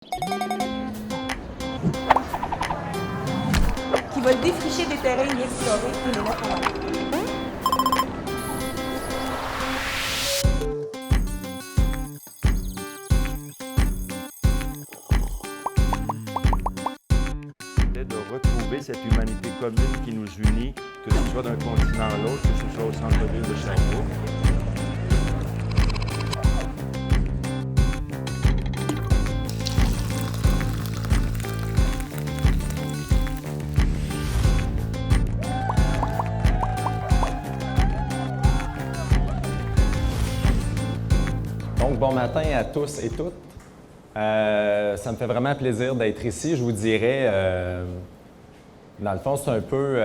Qui va défricher des terrains inexplorés et les mettre en valeur. De retrouver cette humanité commune qui nous unit, que ce soit d'un continent à l'autre, que ce soit au centre-ville de Sherbrooke. Donc, bon matin à tous et toutes. Ça me fait vraiment plaisir d'être ici. Je vous dirais, dans le fond, c'est un peu,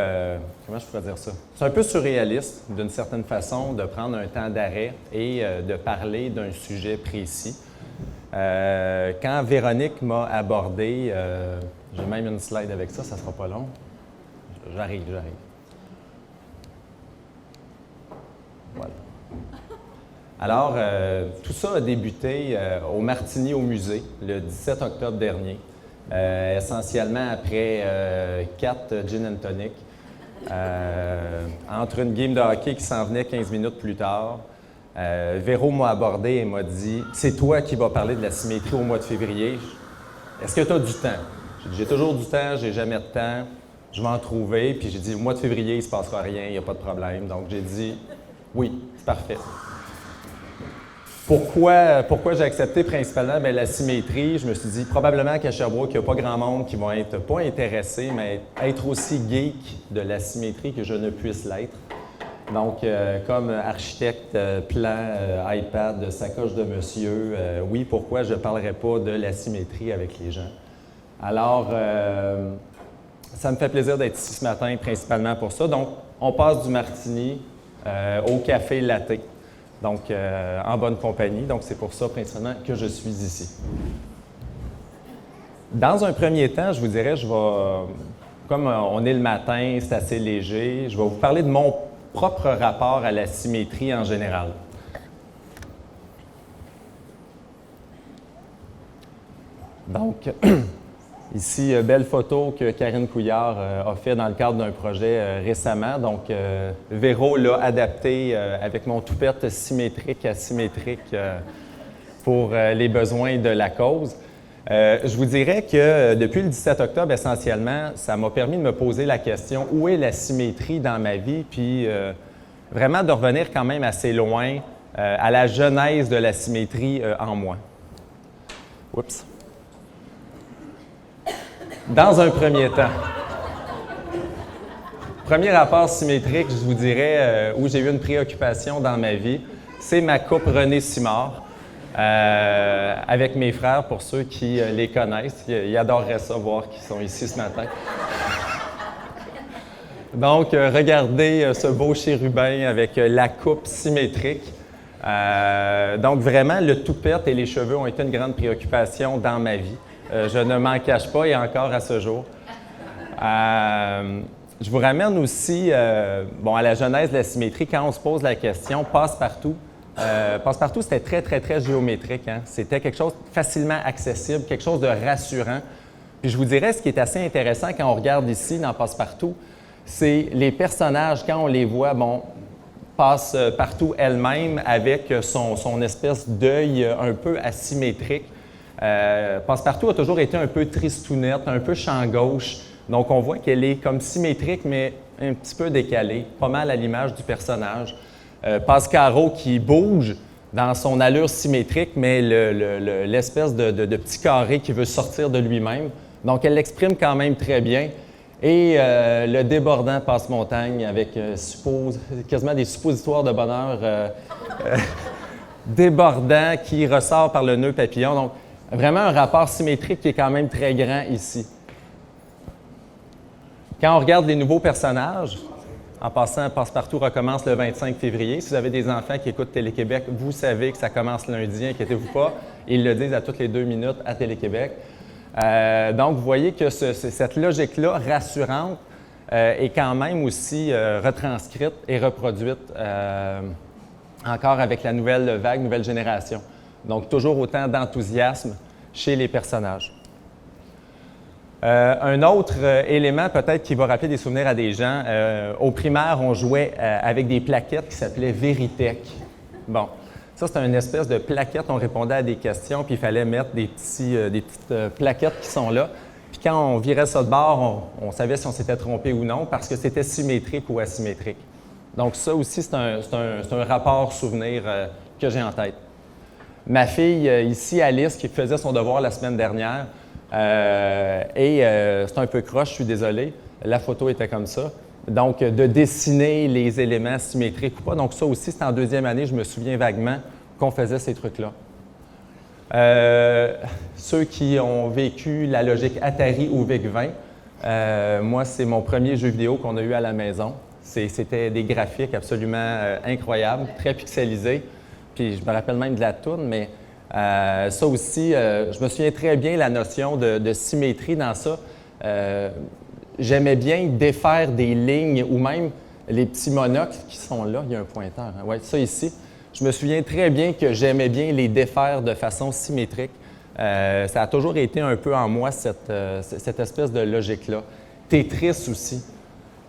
comment je pourrais dire ça? C'est un peu surréaliste, d'une certaine façon, de prendre un temps d'arrêt et de parler d'un sujet précis. Quand Véronique m'a abordé, j'ai même une slide avec ça, ça ne sera pas long. J'arrive. Voilà. Alors, tout ça a débuté au Martini au musée, le 17 octobre dernier, essentiellement après 4 gin and tonic, entre une game de hockey qui s'en venait 15 minutes plus tard. Véro m'a abordé et m'a dit « C'est toi qui vas parler de la symétrie au mois de février. Est-ce que tu as du temps? » J'ai dit « J'ai toujours du temps, j'ai jamais de temps. Je vais en trouver. » Puis j'ai dit « Au mois de février, il ne se passera rien, il n'y a pas de problème. » Donc j'ai dit « Oui, c'est parfait. » Pourquoi j'ai accepté principalement? Bien, la symétrie, je me suis dit probablement qu'à Sherbrooke, il n'y a pas grand monde qui vont être pas intéressés, mais être aussi geek de la symétrie que je ne puisse l'être. Donc, comme architecte, plan, iPad, sacoche de monsieur, oui, pourquoi je ne parlerais pas de la symétrie avec les gens? Alors, ça me fait plaisir d'être ici ce matin, principalement pour ça. Donc, on passe du martini au café latte. Donc, en bonne compagnie. Donc, c'est pour ça, principalement, que je suis ici. Dans un premier temps, je vous dirais, comme on est le matin, c'est assez léger, je vais vous parler de mon propre rapport à la symétrie en général. Donc, ici, belle photo que Karine Couillard a fait dans le cadre d'un projet récemment. Donc, Véro l'a adapté avec mon toupette symétrique, asymétrique pour les besoins de la cause. Je vous dirais que depuis le 17 octobre, essentiellement, ça m'a permis de me poser la question « Où est la symétrie dans ma vie? » Puis vraiment de revenir quand même assez loin à la genèse de la symétrie en moi. Oups. Dans un premier temps. Premier rapport symétrique, je vous dirais, où j'ai eu une préoccupation dans ma vie, c'est ma coupe René Simard, avec mes frères, pour ceux qui les connaissent. Ils adoreraient ça, voir qu'ils sont ici ce matin. Donc, regardez ce beau chérubin avec la coupe symétrique. Donc, vraiment, le toupette et les cheveux ont été une grande préoccupation dans ma vie. Je ne m'en cache pas et encore à ce jour. Je vous ramène aussi à la genèse de la symétrie. Quand on se pose la question passe-partout, passe-partout, c'était très, très, très géométrique. Hein? C'était quelque chose de facilement accessible, quelque chose de rassurant. Puis je vous dirais, ce qui est assez intéressant quand on regarde ici dans passe-partout, c'est les personnages, quand on les voit, passe-partout elle-même avec son espèce d'œil un peu asymétrique. Passe-partout a toujours été un peu tristounette, un peu champ gauche. Donc, on voit qu'elle est comme symétrique, mais un petit peu décalée, pas mal à l'image du personnage. Passe-carreau qui bouge dans son allure symétrique, mais l'espèce de petit carré qui veut sortir de lui-même. Donc, elle l'exprime quand même très bien. Et le débordant passe-montagne avec quasiment des suppositoires de bonheur débordant qui ressort par le nœud papillon. Donc, vraiment un rapport symétrique qui est quand même très grand ici. Quand on regarde les nouveaux personnages, en passant, Passe-Partout recommence le 25 février. Si vous avez des enfants qui écoutent Télé-Québec, vous savez que ça commence lundi, inquiétez-vous pas. Ils le disent à toutes les 2 minutes à Télé-Québec. Donc, vous voyez que cette logique-là, rassurante, est quand même aussi retranscrite et reproduite encore avec la nouvelle vague, nouvelle génération. Donc, toujours autant d'enthousiasme chez les personnages. Un autre élément peut-être qui va rappeler des souvenirs à des gens, au primaire, on jouait avec des plaquettes qui s'appelaient Véritech. Bon, ça c'était une espèce de plaquette, on répondait à des questions, puis il fallait mettre des petites plaquettes qui sont là. Puis quand on virait ça de bord, on savait si on s'était trompé ou non, parce que c'était symétrique ou asymétrique. Donc ça aussi, c'est un rapport souvenir que j'ai en tête. Ma fille, ici, Alice, qui faisait son devoir la semaine dernière, c'est un peu croche, je suis désolé, la photo était comme ça. Donc, de dessiner les éléments symétriques ou pas. Donc, ça aussi, c'est en deuxième année, je me souviens vaguement qu'on faisait ces trucs-là. Ceux qui ont vécu la logique Atari ou VIC-20, moi, c'est mon premier jeu vidéo qu'on a eu à la maison. C'était des graphiques absolument incroyables, très pixelisés. Puis, je me rappelle même de la toune, mais ça aussi, je me souviens très bien la notion de symétrie dans ça. J'aimais bien défaire des lignes ou même les petits monocles qui sont là. Il y a un pointeur. Hein? Oui, ça ici. Je me souviens très bien que j'aimais bien les défaire de façon symétrique. Ça a toujours été un peu en moi, cette espèce de logique-là. Tetris aussi.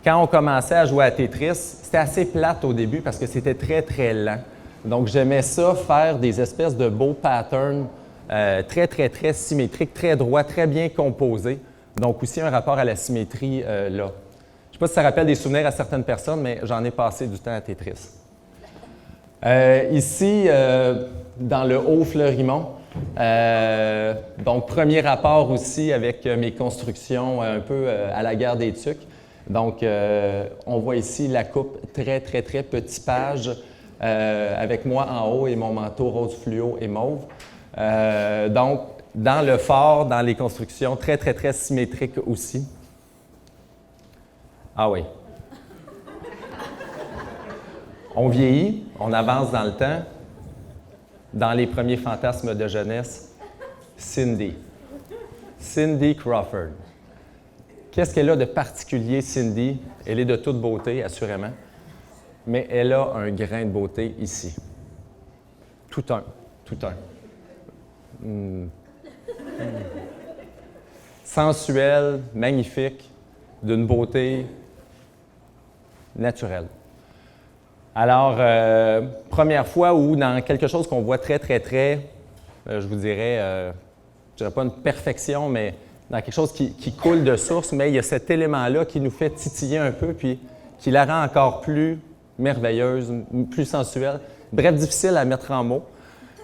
Quand on commençait à jouer à Tetris, c'était assez plate au début parce que c'était très, très lent. Donc, j'aimais ça, faire des espèces de beaux patterns très, très, très symétriques, très droits, très bien composés. Donc, aussi un rapport à la symétrie là. Je ne sais pas si ça rappelle des souvenirs à certaines personnes, mais j'en ai passé du temps à Tetris. Ici, dans le Haut-Fleurimont, donc premier rapport aussi avec mes constructions un peu à la guerre des Tucs. Donc, on voit ici la coupe très, très, très petit page avec moi en haut et mon manteau rose fluo et mauve. Donc, dans le fort, dans les constructions, très, très, très symétriques aussi. Ah oui. On vieillit, on avance dans le temps. Dans les premiers fantasmes de jeunesse, Cindy. Cindy Crawford. Qu'est-ce qu'elle a de particulier, Cindy? Elle est de toute beauté, assurément, mais elle a un grain de beauté ici. Tout un. Sensuelle, magnifique, d'une beauté naturelle. Alors, première fois où dans quelque chose qu'on voit très, très, très, je vous dirais, je dirais pas une perfection, mais dans quelque chose qui coule de source, mais il y a cet élément-là qui nous fait titiller un peu, puis qui la rend encore plus merveilleuse, plus sensuelle. Bref, difficile à mettre en mots.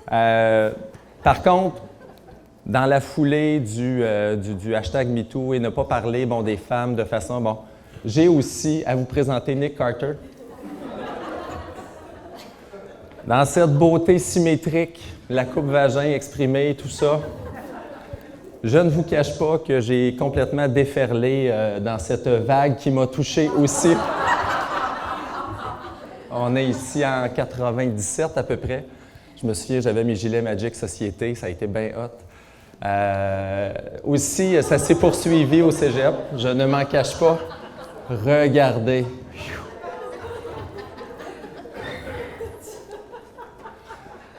Par contre, dans la foulée du hashtag MeToo et ne pas parler des femmes de façon... j'ai aussi à vous présenter Nick Carter. Dans cette beauté symétrique, la coupe vagin exprimée, tout ça, je ne vous cache pas que j'ai complètement déferlé dans cette vague qui m'a touché aussi. On est ici en 97 à peu près. Je me souviens, j'avais mes gilets Magic Société, ça a été bien hot. Aussi, ça s'est poursuivi au cégep, je ne m'en cache pas. Regardez.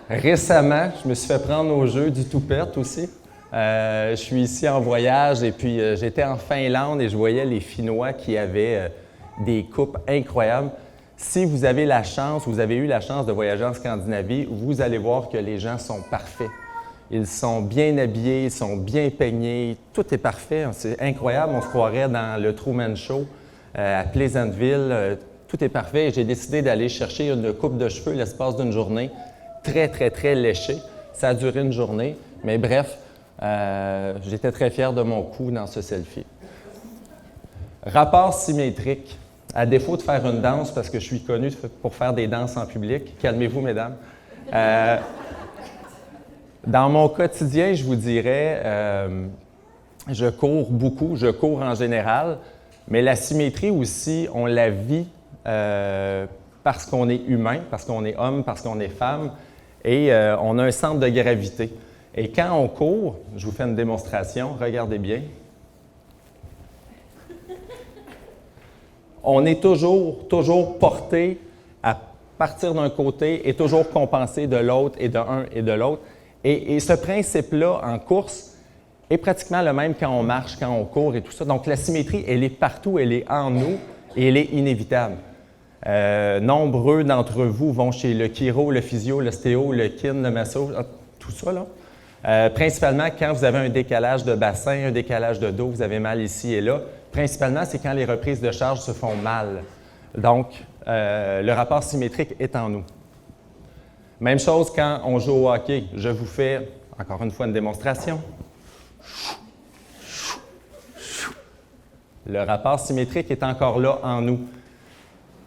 Récemment, je me suis fait prendre au jeu du toupette aussi. Je suis ici en voyage et puis j'étais en Finlande et je voyais les Finnois qui avaient des coupes incroyables. Si vous avez la chance, vous avez eu la chance de voyager en Scandinavie, vous allez voir que les gens sont parfaits. Ils sont bien habillés, ils sont bien peignés, tout est parfait. C'est incroyable, on se croirait dans le Truman Show à Pleasantville. Tout est parfait. J'ai décidé d'aller chercher une coupe de cheveux l'espace d'une journée, très, très, très léchée. Ça a duré une journée, mais bref, j'étais très fier de mon coup dans ce selfie. Rapport symétrique. À défaut de faire une danse, parce que je suis connu pour faire des danses en public, calmez-vous, mesdames. Dans mon quotidien, je vous dirais, je cours beaucoup, je cours en général, mais la symétrie aussi, on la vit parce qu'on est humain, parce qu'on est homme, parce qu'on est femme, et on a un centre de gravité. Et quand on court, je vous fais une démonstration, regardez bien. On est toujours porté à partir d'un côté et toujours compensé de l'autre et de un et de l'autre. Et ce principe-là, en course, est pratiquement le même quand on marche, quand on court et tout ça. Donc, la symétrie, elle est partout, elle est en nous et elle est inévitable. Nombreux d'entre vous vont chez le chiro, le physio, l'ostéo, le kin, le masso, tout ça, là. Principalement, quand vous avez un décalage de bassin, un décalage de dos, vous avez mal ici et là. Principalement, c'est quand les reprises de charge se font mal. Donc, le rapport symétrique est en nous. Même chose quand on joue au hockey. Je vous fais, encore une fois, une démonstration. Le rapport symétrique est encore là en nous.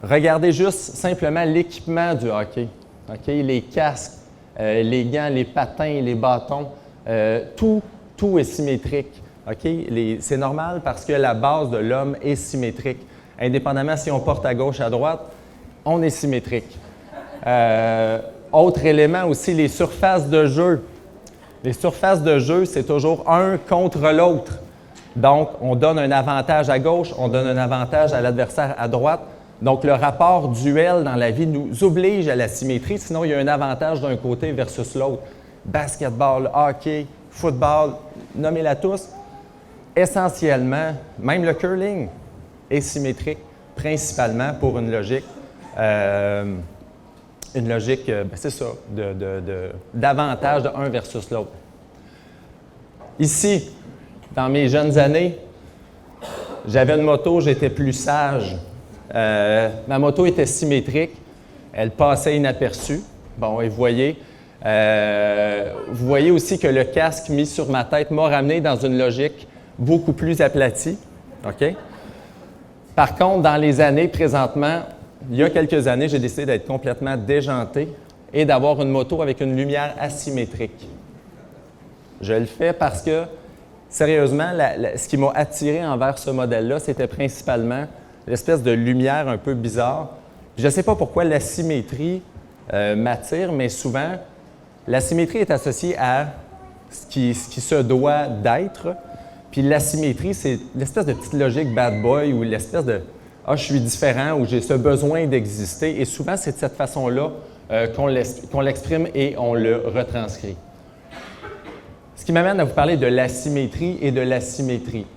Regardez juste simplement l'équipement du hockey. Okay? Les casques, les gants, les patins, les bâtons, tout est symétrique. Okay? C'est normal parce que la base de l'homme est symétrique. Indépendamment si on porte à gauche, à droite, on est symétrique. Autre élément aussi, les surfaces de jeu. Les surfaces de jeu, c'est toujours un contre l'autre. Donc, on donne un avantage à gauche, on donne un avantage à l'adversaire à droite. Donc, le rapport duel dans la vie nous oblige à la symétrie, sinon il y a un avantage d'un côté versus l'autre. Basketball, hockey, football, nommez-la tous. Essentiellement, même le curling est symétrique, principalement pour une logique. C'est ça, d'avantage de un versus l'autre. Ici, dans mes jeunes années, j'avais une moto, j'étais plus sage. Ma moto était symétrique, elle passait inaperçue. Bon, et vous voyez aussi que le casque mis sur ma tête m'a ramené dans une logique beaucoup plus aplatie. OK? Par contre, dans les années présentement, il y a quelques années, j'ai décidé d'être complètement déjanté et d'avoir une moto avec une lumière asymétrique. Je le fais parce que, sérieusement, ce qui m'a attiré envers ce modèle-là, c'était principalement l'espèce de lumière un peu bizarre. Je ne sais pas pourquoi la symétrie m'attire, mais souvent, la symétrie est associée à ce qui se doit d'être. Puis l'asymétrie, c'est l'espèce de petite logique bad boy ou l'espèce de « Ah, je suis différent » ou « J'ai ce besoin d'exister ». Et souvent, c'est de cette façon-là qu'on l'exprime et on le retranscrit. Ce qui m'amène à vous parler de l'asymétrie et de l'asymétrie.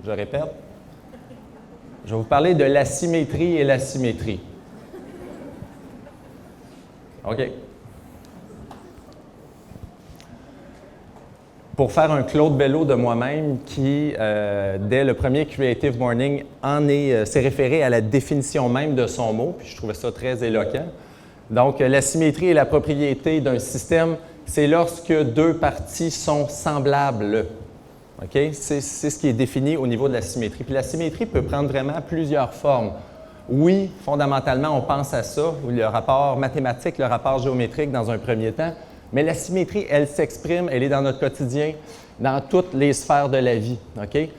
Je répète. Je vais vous parler de l'asymétrie et l'asymétrie. OK. Pour faire un Claude Bello de moi-même qui, dès le premier Creative Morning, s'est référé à la définition même de son mot, puis je trouvais ça très éloquent. Donc, la symétrie est la propriété d'un système, c'est lorsque deux parties sont semblables. Okay? C'est ce qui est défini au niveau de la symétrie. Puis la symétrie peut prendre vraiment plusieurs formes. Oui, fondamentalement, on pense à ça, le rapport mathématique, le rapport géométrique dans un premier temps, mais la symétrie, elle s'exprime, elle est dans notre quotidien, dans toutes les sphères de la vie. Okay?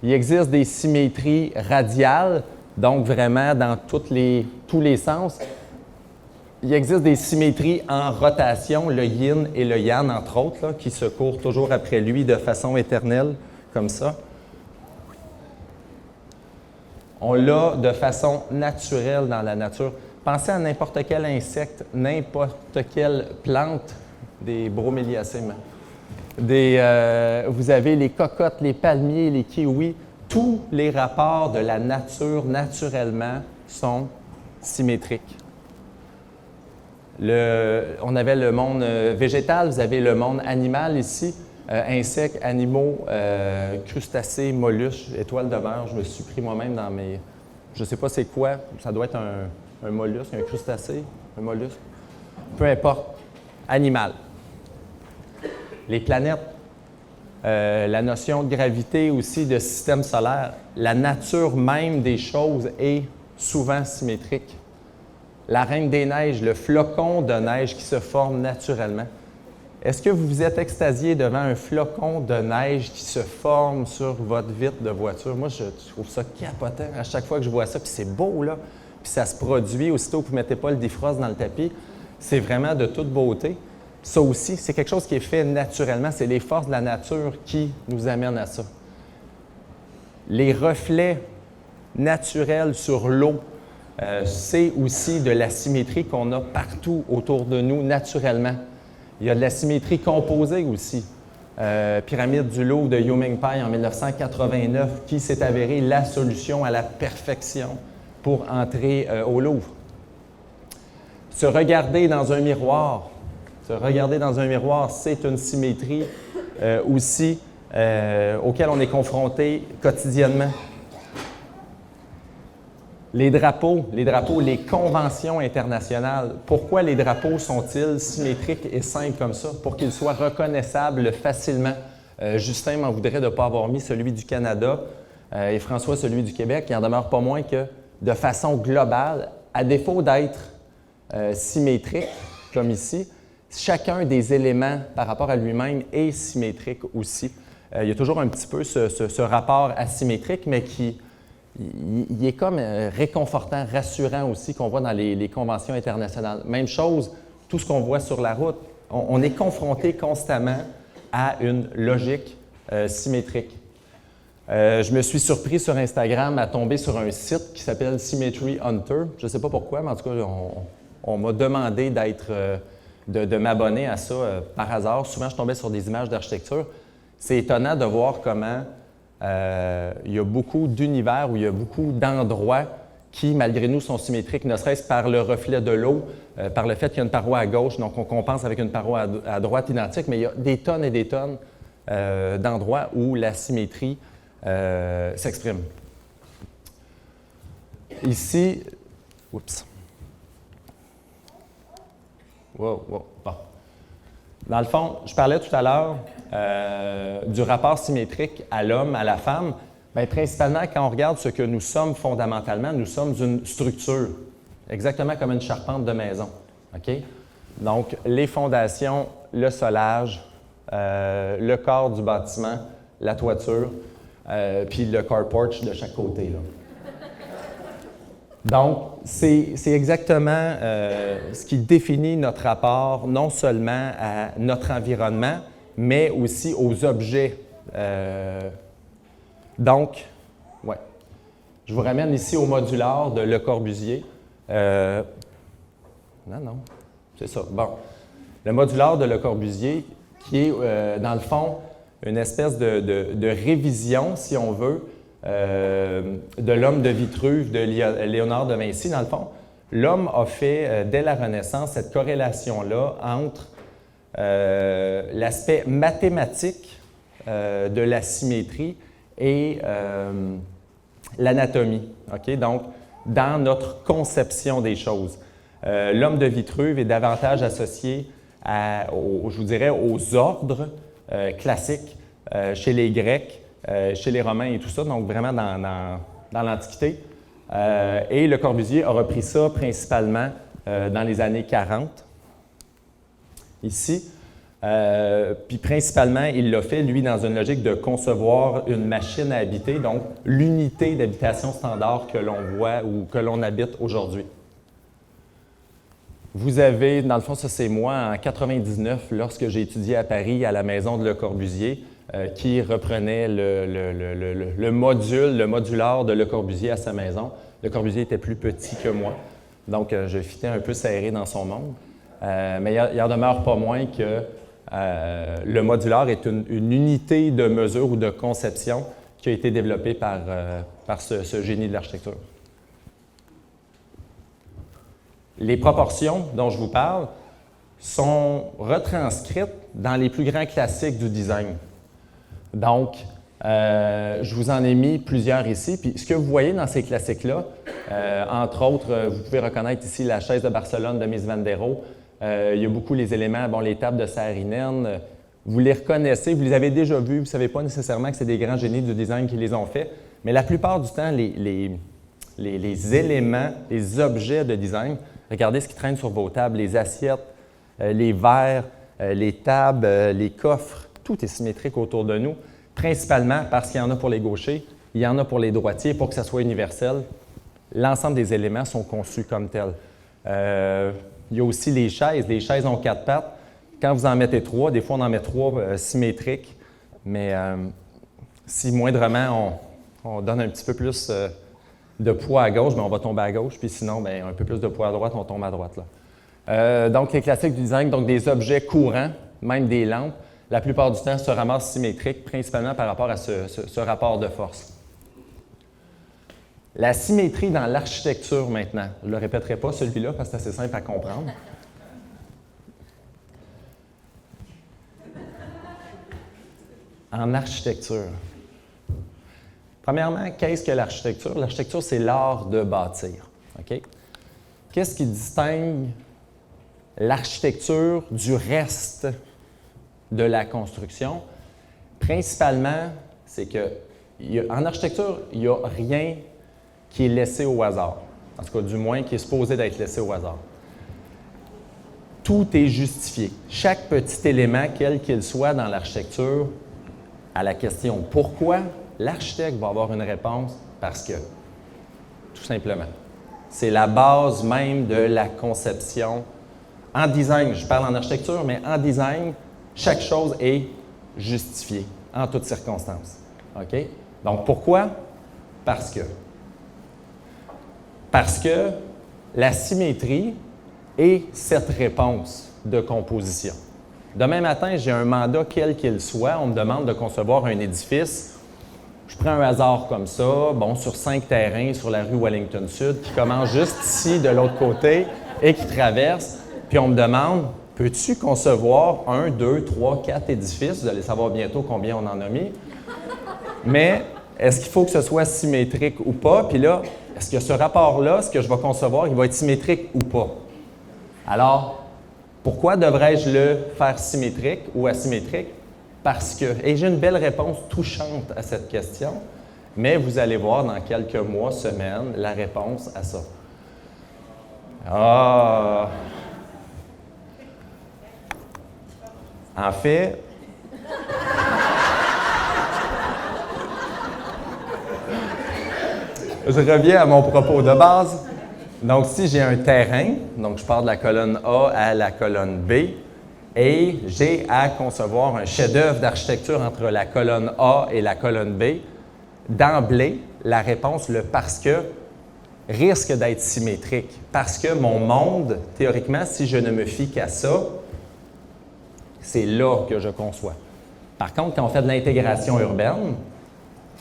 Il existe des symétries radiales, donc vraiment dans tous les sens. Il existe des symétries en rotation, le yin et le yang, entre autres, là, qui se courent toujours après lui de façon éternelle, comme ça. On l'a de façon naturelle dans la nature. Pensez à n'importe quel insecte, n'importe quelle plante, des broméliacées. Vous avez les cocottes, les palmiers, les kiwis. Tous les rapports de la nature, naturellement, sont symétriques. On avait le monde végétal, vous avez le monde animal ici. Insectes, animaux, crustacés, mollusques, étoiles de mer. Je me suis pris moi-même dans mes... Je ne sais pas c'est quoi. Ça doit être un mollusque, un crustacé, un mollusque. Peu importe. Animal. Les planètes. La notion de gravité aussi, de système solaire. La nature même des choses est souvent symétrique. La reine des neiges, le flocon de neige qui se forme naturellement. Est-ce que vous vous êtes extasié devant un flocon de neige qui se forme sur votre vitre de voiture? Moi, je trouve ça capotant à chaque fois que je vois ça. Puis c'est beau, là. Puis ça se produit aussitôt que vous ne mettez pas le defrost dans le tapis. C'est vraiment de toute beauté. Ça aussi, c'est quelque chose qui est fait naturellement. C'est les forces de la nature qui nous amènent à ça. Les reflets naturels sur l'eau. c'est aussi de la symétrie qu'on a partout autour de nous naturellement. Il y a de la symétrie composée aussi. Pyramide du Louvre de Yumingpai en 1989 qui s'est avérée la solution à la perfection pour entrer au Louvre. Se regarder dans un miroir. Se regarder dans un miroir, c'est une symétrie aussi auquel on est confronté quotidiennement. Les drapeaux, les conventions internationales. Pourquoi les drapeaux sont-ils symétriques et simples comme ça? Pour qu'ils soient reconnaissables facilement. Justin m'en voudrait de ne pas avoir mis celui du Canada et François celui du Québec. Il n'en demeure pas moins que, de façon globale, à défaut d'être symétrique, comme ici, chacun des éléments par rapport à lui-même est symétrique aussi. Il y a toujours un petit peu ce rapport asymétrique, mais qui il est comme réconfortant, rassurant aussi qu'on voit dans les conventions internationales. Même chose, tout ce qu'on voit sur la route, on est confronté constamment à une logique symétrique. Je me suis surpris sur Instagram à tomber sur un site qui s'appelle Symmetry Hunter. Je ne sais pas pourquoi, mais en tout cas, on m'a demandé de m'abonner à ça par hasard. Souvent, je tombais sur des images d'architecture. C'est étonnant de voir comment il y a beaucoup d'univers où il y a beaucoup d'endroits qui, malgré nous, sont symétriques, ne serait-ce par le reflet de l'eau, par le fait qu'il y a une paroi à gauche, donc on compense avec une paroi à droite identique, mais il y a des tonnes et des tonnes d'endroits où la symétrie s'exprime. Ici, oups. Wow. Bon. Dans le fond, je parlais tout à l'heure du rapport symétrique à l'homme, à la femme. Bien, principalement, quand on regarde ce que nous sommes fondamentalement, nous sommes une structure, exactement comme une charpente de maison. Okay? Donc, les fondations, le solage, le corps du bâtiment, la toiture, puis le carport de chaque côté. Là. Donc, c'est exactement ce qui définit notre rapport non seulement à notre environnement, mais aussi aux objets. Donc, ouais. Je vous ramène ici au modulaire de Le Corbusier. Non, c'est ça. Bon. Le modulaire de Le Corbusier, qui est, dans le fond, une espèce de révision, si on veut, de l'homme de Vitruve, de Léonard de Vinci. Dans le fond, l'homme a fait, dès la Renaissance, cette corrélation-là entre l'aspect mathématique de la symétrie et l'anatomie. Okay? Donc, dans notre conception des choses. L'homme de Vitruve est davantage associé je vous dirais, aux ordres classiques chez les Grecs, chez les Romains et tout ça, donc vraiment dans l'Antiquité. Et Le Corbusier a repris ça principalement dans les années 40, ici. Puis principalement, il l'a fait, lui, dans une logique de concevoir une machine à habiter, donc l'unité d'habitation standard que l'on voit ou que l'on habite aujourd'hui. Vous avez, dans le fond, ça c'est moi, en 99, lorsque j'ai étudié à Paris, à la maison de Le Corbusier, qui reprenait le modulaire de Le Corbusier à sa maison. Le Corbusier était plus petit que moi, donc je fitais un peu serré dans son monde. Mais il en demeure pas moins que le modulaire est une unité de mesure ou de conception qui a été développée par ce génie de l'architecture. Les proportions dont je vous parle sont retranscrites dans les plus grands classiques du design. Donc, je vous en ai mis plusieurs ici. Puis, ce que vous voyez dans ces classiques-là, entre autres, vous pouvez reconnaître ici la chaise de Barcelone de Mies van der Rohe. Il y a beaucoup les éléments, les tables de Saarinen. Vous les reconnaissez, vous les avez déjà vus. Vous ne savez pas nécessairement que c'est des grands génies du design qui les ont faits. Mais la plupart du temps, les éléments, les objets de design, regardez ce qui traîne sur vos tables, les assiettes, les verres, les tables, les coffres, tout est symétrique autour de nous, principalement parce qu'il y en a pour les gauchers, il y en a pour les droitiers, pour que ça soit universel. L'ensemble des éléments sont conçus comme tels. Il y a aussi les chaises. Les chaises ont 4 pattes. Quand vous en mettez 3, des fois on en met 3 symétriques, mais si moindrement on donne un petit peu plus de poids à gauche, bien, on va tomber à gauche, puis sinon, bien, un peu plus de poids à droite, on tombe à droite. Là. Donc, les classiques du design, donc des objets courants, même des lampes, la plupart du temps se ramassent symétriques, principalement par rapport à ce rapport de force. La symétrie dans l'architecture maintenant. Je ne le répéterai pas celui-là parce que c'est assez simple à comprendre. En architecture. Premièrement, qu'est-ce que l'architecture? L'architecture, c'est l'art de bâtir. Okay? Qu'est-ce qui distingue l'architecture du reste de la construction? Principalement, c'est que en architecture, il n'y a rien qui est laissé au hasard. En tout cas, du moins, qui est supposé d'être laissé au hasard. Tout est justifié. Chaque petit élément, quel qu'il soit dans l'architecture, à la question « Pourquoi ?», l'architecte va avoir une réponse « Parce que ». Tout simplement. C'est la base même de la conception. En design, je parle en architecture, mais en design, chaque chose est justifiée en toutes circonstances. OK? Donc, pourquoi? Parce que. Parce que la symétrie est cette réponse de composition. Demain matin, j'ai un mandat quel qu'il soit, on me demande de concevoir un édifice. Je prends un hasard comme ça, bon, sur 5 terrains sur la rue Wellington Sud, qui commence juste ici, de l'autre côté, et qui traverse. Puis on me demande, peux-tu concevoir 1, 2, 3, 4 édifices? Vous allez savoir bientôt combien on en a mis. Mais est-ce qu'il faut que ce soit symétrique ou pas? Puis là, est-ce que ce rapport-là, ce que je vais concevoir, il va être symétrique ou pas? Alors, pourquoi devrais-je le faire symétrique ou asymétrique? Parce que, et j'ai une belle réponse touchante à cette question, mais vous allez voir dans quelques mois, semaines, la réponse à ça. Ah! En fait, je reviens à mon propos de base. Donc, si j'ai un terrain, donc je pars de la colonne A à la colonne B, et j'ai à concevoir un chef-d'œuvre d'architecture entre la colonne A et la colonne B, d'emblée, la réponse, le « parce que » risque d'être symétrique. Parce que mon monde, théoriquement, si je ne me fie qu'à ça, c'est là que je conçois. Par contre, quand on fait de l'intégration urbaine,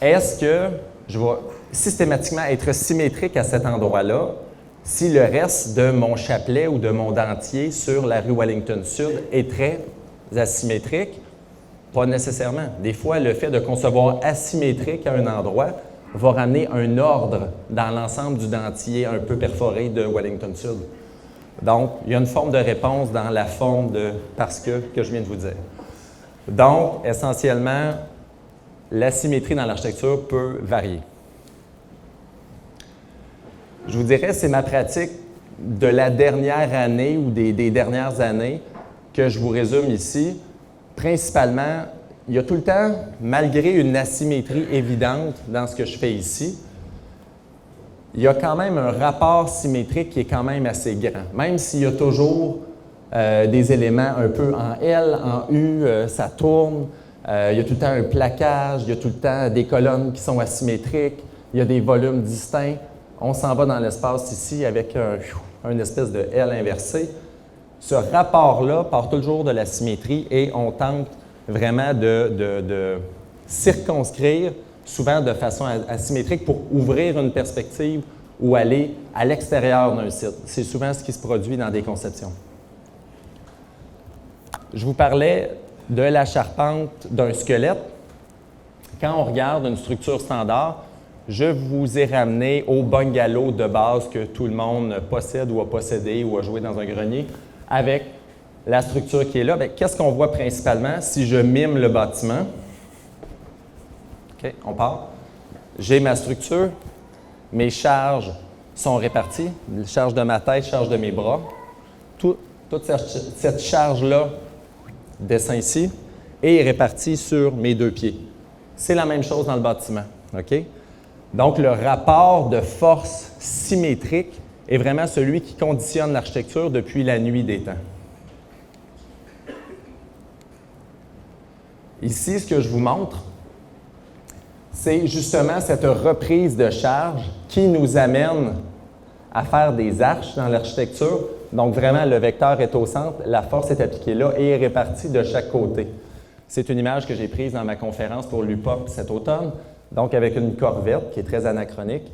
est-ce que je vais systématiquement être symétrique à cet endroit-là si le reste de mon chapelet ou de mon dentier sur la rue Wellington Sud est très asymétrique? Pas nécessairement. Des fois, le fait de concevoir asymétrique à un endroit va ramener un ordre dans l'ensemble du dentier un peu perforé de Wellington Sud. Donc, il y a une forme de réponse dans la forme de « parce que » je viens de vous dire. Donc, essentiellement, la symétrie dans l'architecture peut varier. Je vous dirais, c'est ma pratique de la dernière année ou des dernières années que je vous résume ici. Principalement, il y a tout le temps, malgré une asymétrie évidente dans ce que je fais ici, il y a quand même un rapport symétrique qui est quand même assez grand. Même s'il y a toujours des éléments un peu en L, en U, ça tourne, il y a tout le temps un plaquage, il y a tout le temps des colonnes qui sont asymétriques, il y a des volumes distincts. On s'en va dans l'espace ici avec une espèce de L inversé. Ce rapport-là part toujours de la symétrie et on tente vraiment de circonscrire, souvent de façon asymétrique, pour ouvrir une perspective ou aller à l'extérieur d'un site. C'est souvent ce qui se produit dans des conceptions. Je vous parlais de la charpente d'un squelette. Quand on regarde une structure standard, je vous ai ramené au bungalow de base que tout le monde possède ou a possédé ou a joué dans un grenier avec la structure qui est là. Qu'est-ce qu'on voit principalement si je mime le bâtiment? OK, on part. J'ai ma structure, mes charges sont réparties, charge de ma tête, charge de mes bras. Toute cette charge-là descend ici et est répartie sur mes 2 pieds. C'est la même chose dans le bâtiment. OK? Donc, le rapport de force symétrique est vraiment celui qui conditionne l'architecture depuis la nuit des temps. Ici, ce que je vous montre, c'est justement cette reprise de charge qui nous amène à faire des arches dans l'architecture. Donc vraiment, le vecteur est au centre, la force est appliquée là et est répartie de chaque côté. C'est une image que j'ai prise dans ma conférence pour l'UPOP cet automne, donc avec une corvette qui est très anachronique.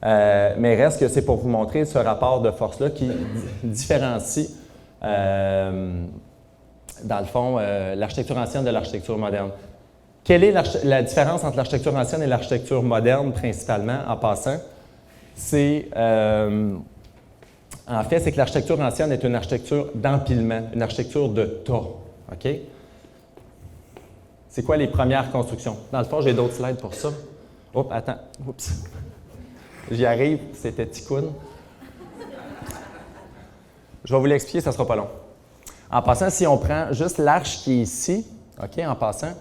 Mais reste que c'est pour vous montrer ce rapport de force-là qui différencie, dans le fond, l'architecture ancienne de l'architecture moderne. Quelle est la différence entre l'architecture ancienne et l'architecture moderne, principalement, en passant? C'est, en fait, c'est que l'architecture ancienne est une architecture d'empilement, une architecture de tas. OK? C'est quoi les premières constructions? Dans le fond, j'ai d'autres slides pour ça. Oups, attends. Oups. J'y arrive, c'était Ticoun. Je vais vous l'expliquer, ça ne sera pas long. En passant, si on prend juste l'arche qui est ici, OK, en passant,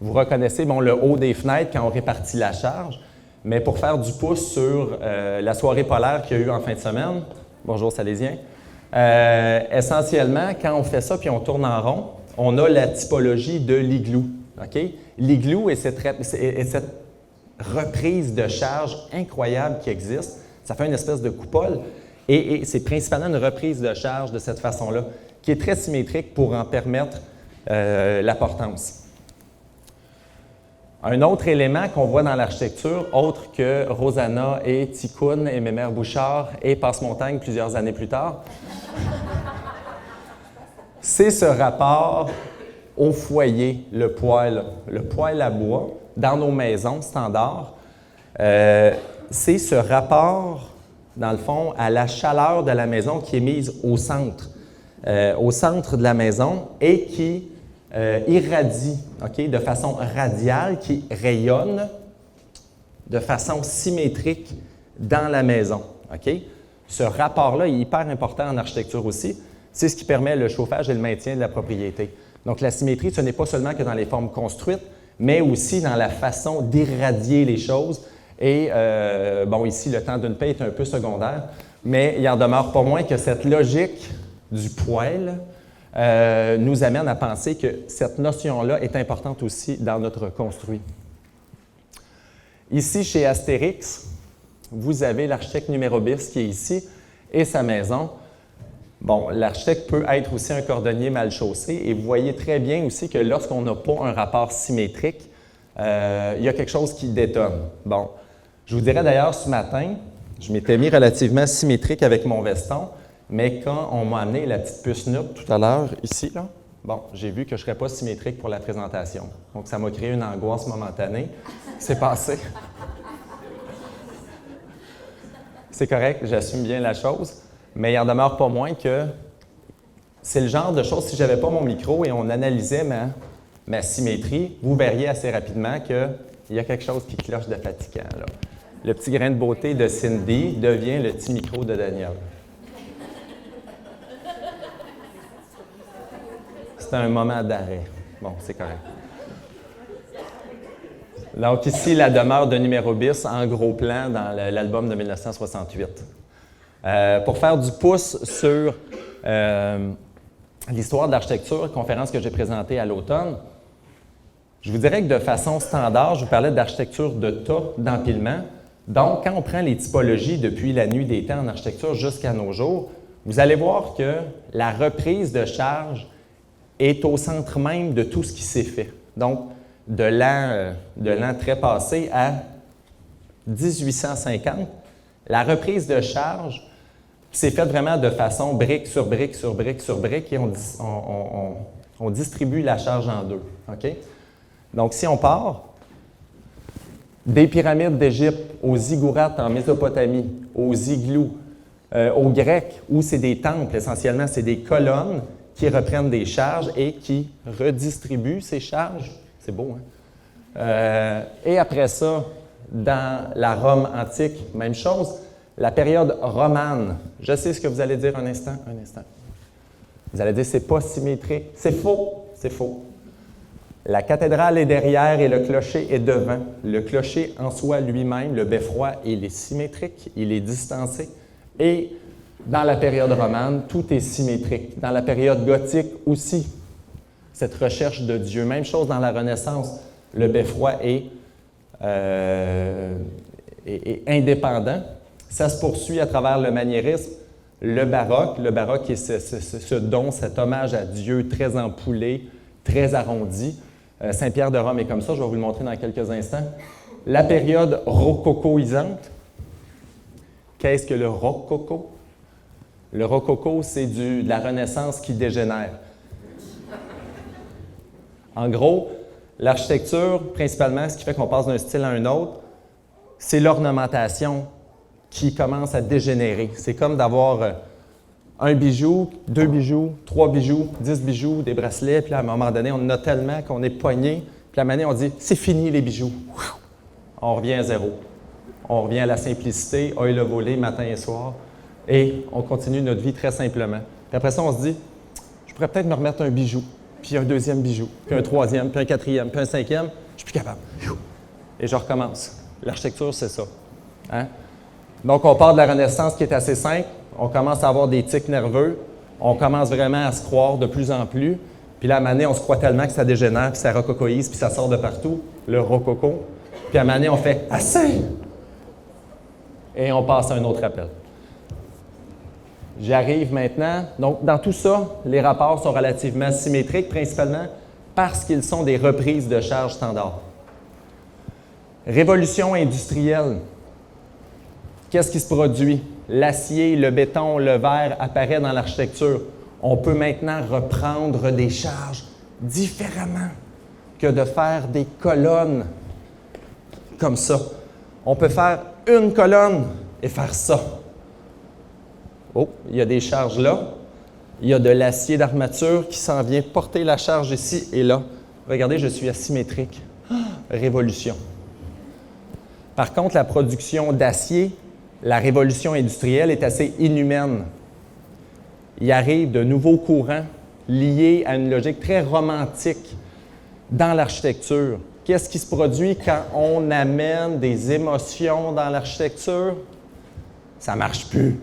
vous reconnaissez bon, le haut des fenêtres quand on répartit la charge, mais pour faire du pouce sur la soirée polaire qu'il y a eu en fin de semaine, bonjour Salésiens, essentiellement, quand on fait ça puis on tourne en rond, on a la typologie de l'igloo. OK? L'igloo est cette reprise de charge incroyable qui existe. Ça fait une espèce de coupole et c'est principalement une reprise de charge de cette façon-là qui est très symétrique pour en permettre la portance. Un autre élément qu'on voit dans l'architecture, autre que Rosanna et Ticoun et Mémère Bouchard et Passe-Montagne plusieurs années plus tard, c'est ce rapport au foyer, le poêle à bois, dans nos maisons standards. C'est ce rapport, dans le fond, à la chaleur de la maison qui est mise au centre de la maison et qui irradie, OK, de façon radiale, qui rayonne de façon symétrique dans la maison. OK? Ce rapport-là est hyper important en architecture aussi. C'est ce qui permet le chauffage et le maintien de la propriété. Donc, la symétrie, ce n'est pas seulement que dans les formes construites, mais aussi dans la façon d'irradier les choses. Et, bon, ici, le temps d'une paix est un peu secondaire, mais il en demeure pas moins que cette logique du poêle nous amène à penser que cette notion-là est importante aussi dans notre construit. Ici, chez Astérix, vous avez l'architecte numéro bis qui est ici et sa maison. Bon, l'architecte peut être aussi un cordonnier mal chaussé et vous voyez très bien aussi que lorsqu'on n'a pas un rapport symétrique, il y a quelque chose qui détonne. Bon, je vous dirais d'ailleurs ce matin, je m'étais mis relativement symétrique avec mon veston, mais quand on m'a amené la petite puce NUP tout à l'heure, ici, là, bon, j'ai vu que je ne serais pas symétrique pour la présentation. Donc, ça m'a créé une angoisse momentanée. C'est passé. C'est correct, j'assume bien la chose, mais il en demeure pas moins que c'est le genre de choses, si je n'avais pas mon micro et on analysait ma symétrie, vous verriez assez rapidement qu'il y a quelque chose qui cloche de fatigant, là. Le petit grain de beauté de Cindy devient le petit micro de Daniel. C'est un moment d'arrêt. Bon, c'est correct. Donc ici, la demeure de numéro bis en gros plan dans l'album de 1968. Pour faire du pouce sur l'histoire de l'architecture, conférence que j'ai présentée à l'automne, je vous dirais que de façon standard, je vous parlais d'architecture de tas, d'empilement. Donc, quand on prend les typologies depuis la nuit des temps en architecture jusqu'à nos jours, vous allez voir que la reprise de charge est au centre même de tout ce qui s'est fait. Donc, de l'an très passé à 1850, la reprise de charge s'est faite vraiment de façon brique sur brique sur brique sur brique et on distribue la charge en deux. OK? Donc, si on part des pyramides d'Égypte aux ziggourats en Mésopotamie, aux igloos, aux Grecs, où c'est des temples, essentiellement, c'est des colonnes qui reprennent des charges et qui redistribuent ces charges. C'est beau, hein? Et après ça, dans la Rome antique, même chose. La période romane, je sais ce que vous allez dire un instant. Vous allez dire, c'est pas symétrique. C'est faux, c'est faux. La cathédrale est derrière et le clocher est devant. Le clocher en soi lui-même, le beffroi, il est symétrique, il est distancé. Et dans la période romane, tout est symétrique. Dans la période gothique aussi, cette recherche de Dieu. Même chose dans la Renaissance, le beffroi est et indépendant. Ça se poursuit à travers le maniérisme, le baroque. Le baroque est ce don, cet hommage à Dieu très ampoulé, très arrondi. Saint-Pierre de Rome est comme ça, je vais vous le montrer dans quelques instants. La période rococoïsante. Qu'est-ce que le rococo? Le rococo, c'est de la Renaissance qui dégénère. En gros, l'architecture, principalement, ce qui fait qu'on passe d'un style à un autre, c'est l'ornementation qui commence à dégénérer. C'est comme d'avoir un bijou, 2 bijoux, 3 bijoux, 10 bijoux, des bracelets, puis là, à un moment donné, on en a tellement qu'on est poigné, puis à un moment donné, on dit « c'est fini les bijoux ». On revient à zéro. On revient à la simplicité, oeil le volé, matin et soir, et on continue notre vie très simplement. Puis après ça, on se dit « je pourrais peut-être me remettre un bijou ». Puis un deuxième bijou, puis un troisième, puis un quatrième, puis un cinquième, je suis plus capable. Et je recommence. L'architecture, c'est ça. Hein? Donc, on part de la Renaissance qui est assez simple, on commence à avoir des tics nerveux, on commence vraiment à se croire de plus en plus, puis là, à un moment donné, on se croit tellement que ça dégénère, puis ça rococoïse, puis ça sort de partout, le rococo. Puis à un moment donné, on fait « assez !» et on passe à un autre appel. J'arrive maintenant. Donc, dans tout ça, les rapports sont relativement symétriques, principalement parce qu'ils sont des reprises de charges standards. Révolution industrielle. Qu'est-ce qui se produit? L'acier, le béton, le verre apparaît dans l'architecture. On peut maintenant reprendre des charges différemment que de faire des colonnes comme ça. On peut faire une colonne et faire ça. Oh, il y a des charges là. Il y a de l'acier d'armature qui s'en vient porter la charge ici et là. Regardez, je suis asymétrique. Révolution. Par contre, la production d'acier, la révolution industrielle est assez inhumaine. Il arrive de nouveaux courants liés à une logique très romantique dans l'architecture. Qu'est-ce qui se produit quand on amène des émotions dans l'architecture? Ça ne marche plus.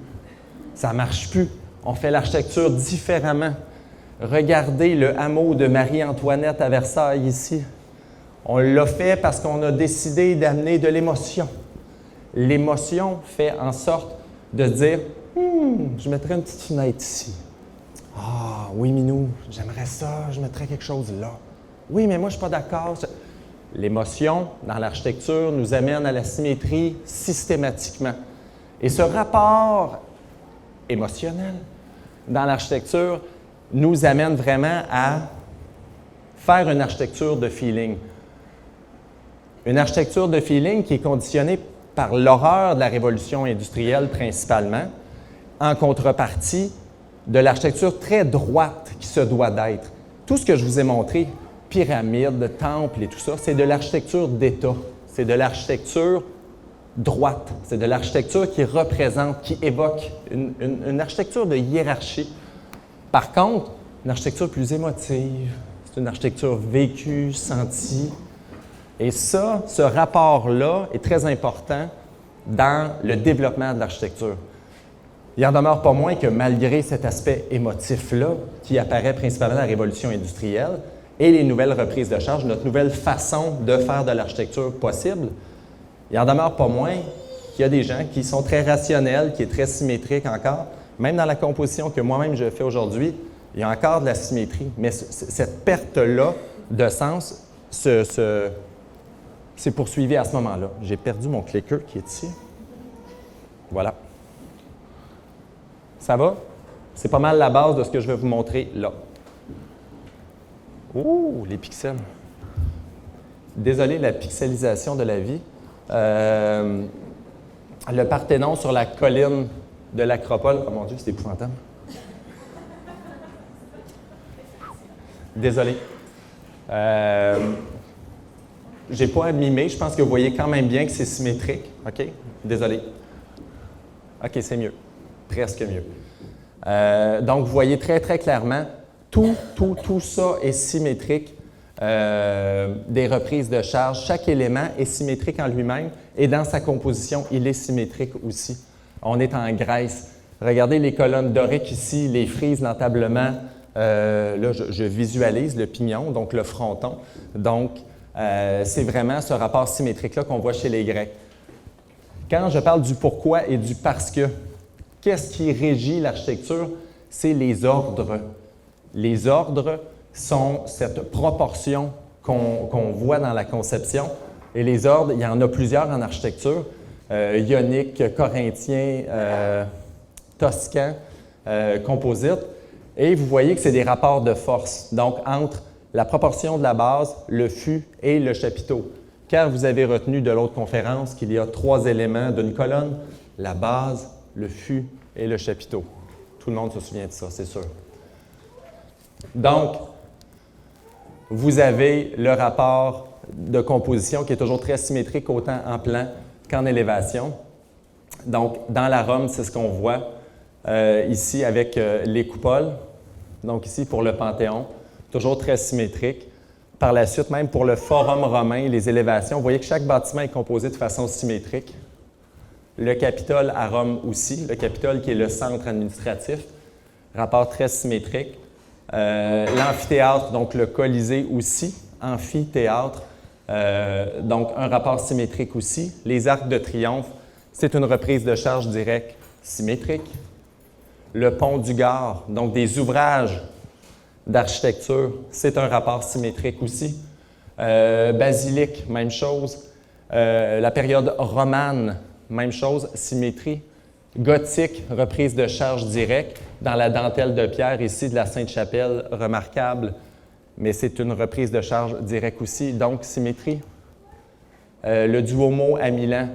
Ça ne marche plus. On fait l'architecture différemment. Regardez le hameau de Marie-Antoinette à Versailles ici. On l'a fait parce qu'on a décidé d'amener de l'émotion. L'émotion fait en sorte de dire « je mettrais une petite fenêtre ici. Ah, oui, Minou, j'aimerais ça, je mettrais quelque chose là. Oui, mais moi, je ne suis pas d'accord. » L'émotion, dans l'architecture, nous amène à la symétrie systématiquement. Et ce rapport émotionnel dans l'architecture nous amène vraiment à faire une architecture de feeling. Une architecture de feeling qui est conditionnée par l'horreur de la révolution industrielle principalement, en contrepartie de l'architecture très droite qui se doit d'être. Tout ce que je vous ai montré, pyramides, temples et tout ça, c'est de l'architecture d'État. C'est de l'architecture droite. C'est de l'architecture qui représente, qui évoque une architecture de hiérarchie. Par contre, une architecture plus émotive, c'est une architecture vécue, sentie. Et ça, ce rapport-là est très important dans le développement de l'architecture. Il n'en demeure pas moins que malgré cet aspect émotif-là, qui apparaît principalement dans la révolution industrielle et les nouvelles reprises de charge, notre nouvelle façon de faire de l'architecture possible, il n'en demeure pas moins qu'il y a des gens qui sont très rationnels, qui est très symétrique encore. Même dans la composition que moi-même je fais aujourd'hui, il y a encore de la symétrie. Mais cette perte-là de sens s'est poursuivie à ce moment-là. J'ai perdu mon clicker qui est ici. Voilà. Ça va? C'est pas mal la base de ce que je vais vous montrer là. Oh, les pixels. Désolé, la pixelisation de la vie. Le Parthénon sur la colline de l'Acropole. Oh mon Dieu, c'est épouvantable. Désolé. J'ai pas mimé. Je pense que vous voyez quand même bien que c'est symétrique. OK? Désolé. OK, c'est mieux. Presque mieux. Donc, vous voyez très, très clairement, tout ça est symétrique. Des reprises de charge. Chaque élément est symétrique en lui-même et dans sa composition, il est symétrique aussi. On est en Grèce. Regardez les colonnes doriques ici, les frises, l'entablement. Là, je visualise le pignon, donc le fronton. Donc, C'est vraiment ce rapport symétrique-là qu'on voit chez les Grecs. Quand je parle du pourquoi et du parce que, qu'est-ce qui régit l'architecture? C'est les ordres. Les ordres sont cette proportion qu'on voit dans la conception. Et les ordres, il y en a plusieurs en architecture, ionique, corinthien, toscan, composite. Et vous voyez que c'est des rapports de force, donc entre la proportion de la base, le fût et le chapiteau. Car vous avez retenu de l'autre conférence qu'il y a 3 éléments d'une colonne, la base, le fût et le chapiteau. Tout le monde se souvient de ça, c'est sûr. Donc, vous avez le rapport de composition qui est toujours très symétrique autant en plan qu'en élévation. Donc, dans la Rome, c'est ce qu'on voit ici avec les coupoles. Donc ici, pour le Panthéon, toujours très symétrique. Par la suite, même pour le Forum romain, les élévations, vous voyez que chaque bâtiment est composé de façon symétrique. Le Capitole à Rome aussi, le Capitole qui est le centre administratif, rapport très symétrique. L'amphithéâtre, donc le Colisée aussi, amphithéâtre, donc un rapport symétrique aussi. Les arcs de triomphe, c'est une reprise de charge directe symétrique. Le pont du Gard, donc des ouvrages d'architecture, c'est un rapport symétrique aussi. Basilique, même chose. La période romane, même chose, symétrie. Gothique, reprise de charge directe. Dans la dentelle de pierre ici de la Sainte-Chapelle, remarquable, mais c'est une reprise de charge directe aussi, donc symétrie. Le Duomo à Milan,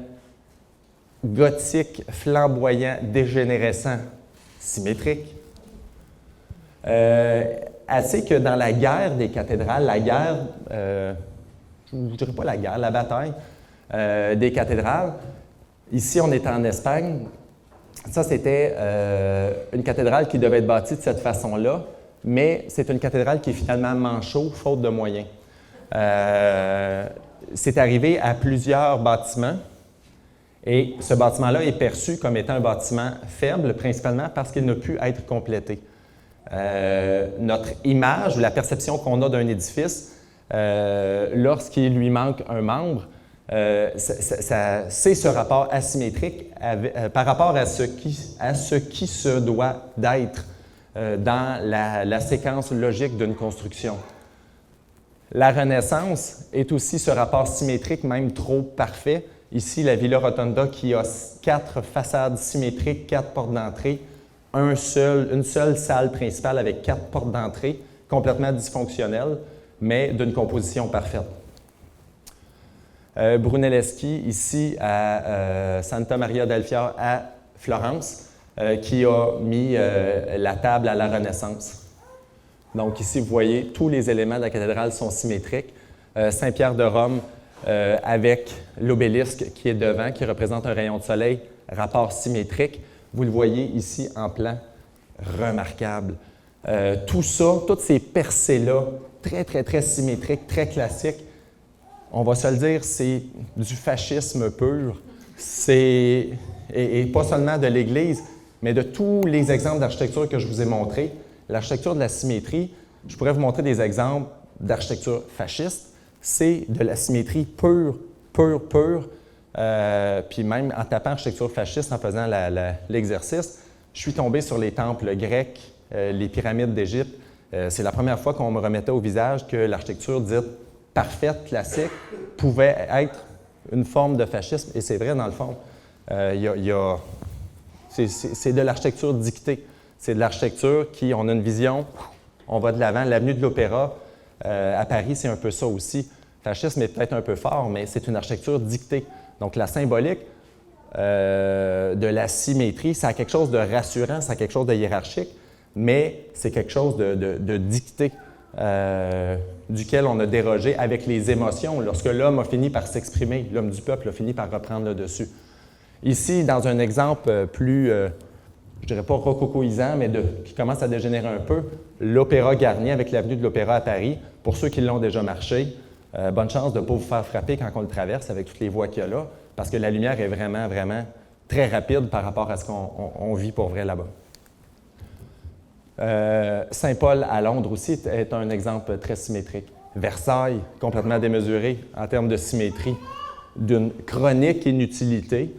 gothique, flamboyant, dégénérescent, symétrique. Assez que dans la guerre des cathédrales, je ne dirais pas la guerre, la bataille des cathédrales, ici on est en Espagne, ça c'était une cathédrale qui devait être bâtie de cette façon-là, mais c'est une cathédrale qui est finalement manchot, faute de moyens. C'est arrivé à plusieurs bâtiments, et ce bâtiment-là est perçu comme étant un bâtiment faible, principalement parce qu'il n'a pu être complété. Notre image ou la perception qu'on a d'un édifice, lorsqu'il lui manque un membre, c'est ce rapport asymétrique par rapport à ce qui se doit d'être dans la séquence logique d'une construction. La Renaissance est aussi ce rapport symétrique, même trop parfait. Ici, la Villa Rotonda qui a 4 façades symétriques, 4 portes d'entrée, une seule salle principale avec 4 portes d'entrée, complètement dysfonctionnelle, mais d'une composition parfaite. Brunelleschi, ici à Santa Maria del Fiore à Florence, qui a mis la table à la Renaissance. Donc ici, vous voyez, tous les éléments de la cathédrale sont symétriques. Saint-Pierre de Rome avec l'obélisque qui est devant, qui représente un rayon de soleil, rapport symétrique. Vous le voyez ici en plan, remarquable. Tout ça, toutes ces percées-là, très, très, très symétriques, très classiques, on va se le dire, c'est du fascisme pur. Et pas seulement de l'Église, mais de tous les exemples d'architecture que je vous ai montrés. L'architecture de la symétrie, je pourrais vous montrer des exemples d'architecture fasciste. C'est de la symétrie pure, pure, pure. Puis même en tapant architecture fasciste, en faisant l'exercice, je suis tombé sur les temples grecs, les pyramides d'Égypte. C'est la première fois qu'on me remettait au visage que l'architecture dite parfaite, classique, pouvait être une forme de fascisme. Et c'est vrai, dans le fond. C'est de l'architecture dictée. C'est de l'architecture qui, on a une vision, on va de l'avant. L'avenue de l'Opéra à Paris, c'est un peu ça aussi. Fascisme est peut-être un peu fort, mais c'est une architecture dictée. Donc, la symbolique de la symétrie, ça a quelque chose de rassurant, ça a quelque chose de hiérarchique, mais c'est quelque chose de dicté, duquel on a dérogé avec les émotions, lorsque l'homme a fini par s'exprimer, l'homme du peuple a fini par reprendre le dessus. Ici, dans un exemple plus, je dirais pas rococoisant, mais qui commence à dégénérer un peu, l'Opéra Garnier avec l'avenue de l'Opéra à Paris. Pour ceux qui l'ont déjà marché, bonne chance de ne pas vous faire frapper quand on le traverse avec toutes les voies qu'il y a là, parce que la lumière est vraiment, vraiment très rapide par rapport à ce qu'on vit pour vrai là-bas. Saint-Paul à Londres aussi est un exemple très symétrique. Versailles, complètement démesuré en termes de symétrie, d'une chronique inutilité,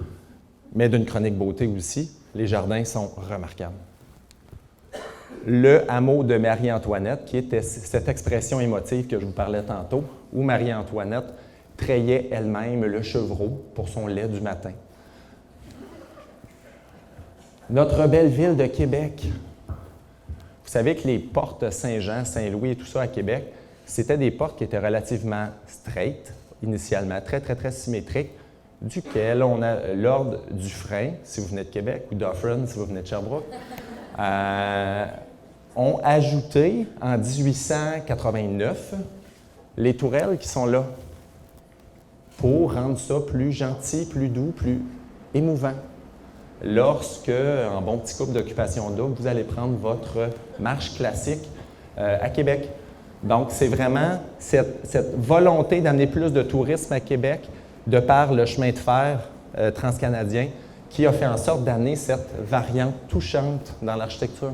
mais d'une chronique beauté aussi. Les jardins sont remarquables. Le hameau de Marie-Antoinette, qui était cette expression émotive que je vous parlais tantôt, où Marie-Antoinette trayait elle-même le chevreau pour son lait du matin. Notre belle ville de Québec. Vous savez que les portes Saint-Jean, Saint-Louis et tout ça à Québec, c'était des portes qui étaient relativement straight, initialement, très, très, très symétriques, duquel on a l'ordre du frein, si vous venez de Québec, ou d'Offren, si vous venez de Sherbrooke, ont ajouté en 1889 les tourelles qui sont là pour rendre ça plus gentil, plus doux, plus émouvant. Lorsque, en bon petit couple d'occupation double, vous allez prendre votre marche classique à Québec. Donc, c'est vraiment cette volonté d'amener plus de tourisme à Québec de par le chemin de fer transcanadien qui a fait en sorte d'amener cette variante touchante dans l'architecture.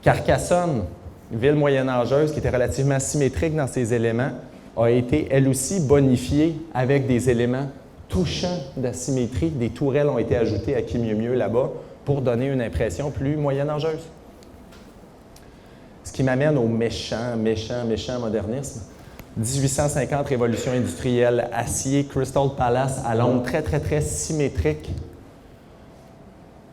Carcassonne, ville moyenâgeuse qui était relativement symétrique dans ses éléments, a été elle aussi bonifiée avec des éléments touchants d'asymétrie. Des tourelles ont été ajoutées à qui mieux mieux là-bas pour donner une impression plus moyenâgeuse. Ce qui m'amène au méchant modernisme. 1850, révolution industrielle, acier, Crystal Palace à Londres, très, très, très symétrique.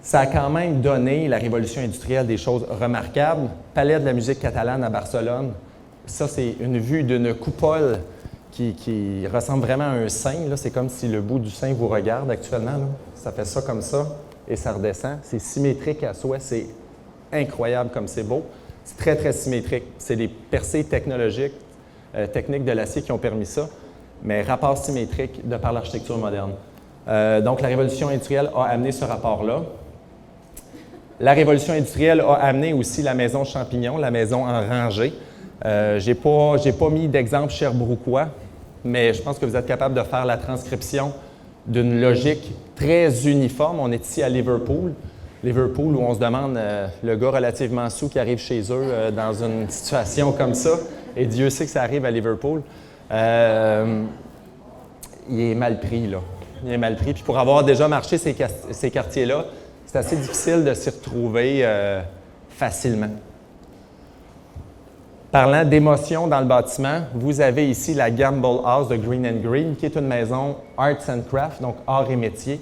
Ça a quand même donné, la révolution industrielle, des choses remarquables. Palais de la musique catalane à Barcelone, ça, c'est une vue d'une coupole qui ressemble vraiment à un sein. C'est comme si le bout du sein vous regarde actuellement. Là. Ça fait ça comme ça et ça redescend. C'est symétrique à soi, c'est incroyable comme c'est beau. C'est très, très symétrique. C'est des percées technologiques, techniques de l'acier qui ont permis ça, mais rapport symétrique de par l'architecture moderne. Donc, la révolution industrielle a amené ce rapport-là. La révolution industrielle a amené aussi la maison champignon, la maison en rangée. Je n'ai pas mis d'exemple sherbrookois, mais je pense que vous êtes capable de faire la transcription d'une logique très uniforme. On est ici à Liverpool. Liverpool, où on se demande le gars relativement saoul qui arrive chez eux dans une situation comme ça, et Dieu sait que ça arrive à Liverpool, il est mal pris, là. Il est mal pris. Puis pour avoir déjà marché ces quartiers-là, c'est assez difficile de s'y retrouver facilement. Parlant d'émotion dans le bâtiment, vous avez ici la Gamble House de Green and Green, qui est une maison Arts and Crafts, donc art et métier.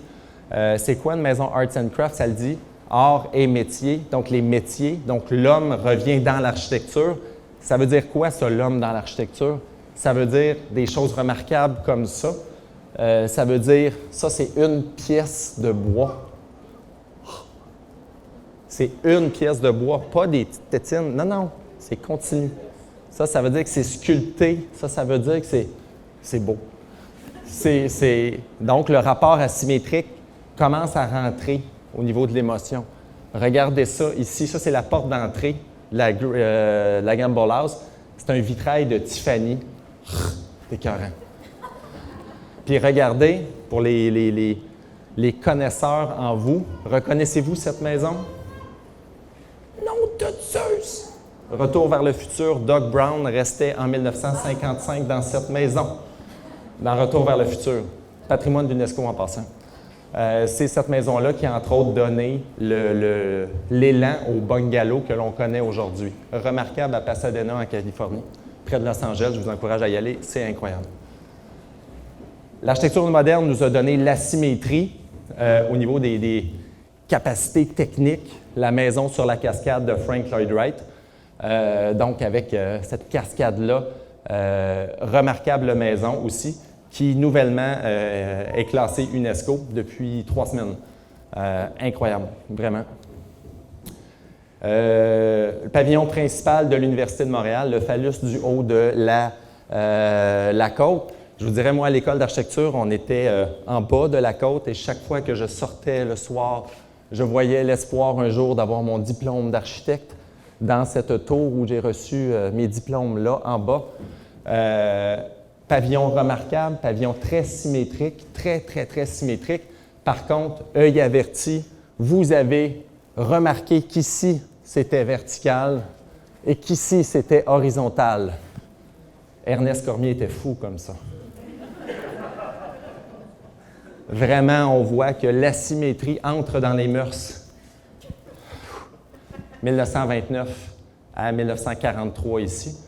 C'est quoi une maison Arts and Crafts? Ça le dit, art et métier, donc les métiers. Donc l'homme revient dans l'architecture. Ça veut dire quoi, ça, l'homme dans l'architecture? Ça veut dire des choses remarquables comme ça. Ça veut dire, ça, c'est une pièce de bois. C'est une pièce de bois, pas des petites tétines. Non, non, c'est continu. Ça veut dire que c'est sculpté. Ça veut dire que c'est beau. Donc, le rapport asymétrique commence à rentrer au niveau de l'émotion. Regardez ça ici. Ça, c'est la porte d'entrée de la Gamble House. C'est un vitrail de Tiffany. C'est écœurant. Puis regardez, pour les connaisseurs en vous, reconnaissez-vous cette maison? Non, de Zeus! Retour vers le futur, Doc Brown restait en 1955 dans cette maison. Dans Retour vers le futur, patrimoine d'UNESCO en passant. C'est cette maison-là qui a entre autres donné l'élan au bungalow que l'on connaît aujourd'hui. Remarquable à Pasadena en Californie, près de Los Angeles, je vous encourage à y aller, c'est incroyable. L'architecture moderne nous a donné l'asymétrie au niveau des capacités techniques. La maison sur la cascade de Frank Lloyd Wright. Donc, avec cette cascade-là, remarquable maison aussi, qui nouvellement est classée UNESCO depuis 3 semaines. Incroyable, vraiment. Le pavillon principal de l'Université de Montréal, le phallus du haut de la côte. Je vous dirais, moi, à l'école d'architecture, on était en bas de la côte et chaque fois que je sortais le soir, je voyais l'espoir un jour d'avoir mon diplôme d'architecte dans cette tour où j'ai reçu mes diplômes-là en bas. Pavillon remarquable, pavillon très symétrique, très, très, très symétrique. Par contre, œil averti, vous avez remarqué qu'ici, c'était vertical et qu'ici, c'était horizontal. Ernest Cormier était fou comme ça. Vraiment, on voit que l'asymétrie entre dans les mœurs. 1929 à 1943 ici.